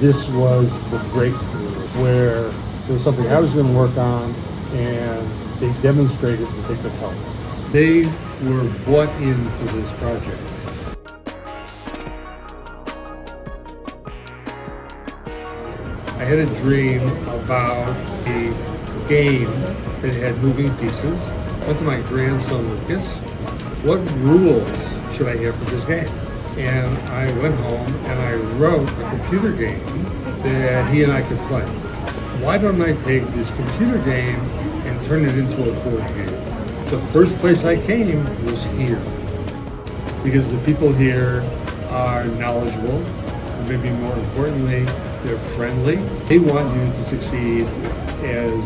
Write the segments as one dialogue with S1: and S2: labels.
S1: this was the breakthrough where there was something I was going to work on, and they demonstrated that they could help.
S2: They were bought into this project. I had a dream about a game that had moving pieces. Went to my grandson Lucas, what rules should I have for this game? And I went home and I wrote a computer game that he and I could play. Why don't I take this computer game and turn it into a board game? The first place I came was here, because the people here are knowledgeable, and maybe more importantly, they're friendly. They want you to succeed as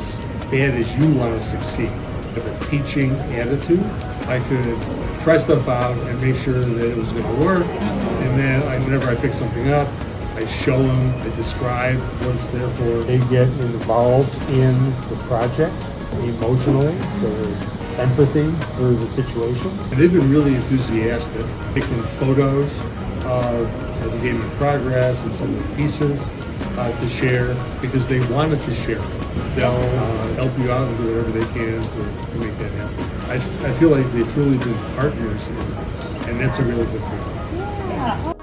S2: bad as you want to succeed. With a teaching attitude, I could try stuff out and make sure that it was going to work, and then whenever I pick something up, I show them, I describe what it's there for.
S1: They get involved in the project emotionally, so there's empathy for the situation.
S2: And they've been really enthusiastic, taking photos of the game in progress and some of the pieces to share, because they wanted to share. They'll help you out and do whatever they can to make that happen. I feel like they've truly been partners in this, and that's a really good thing.
S3: Yeah.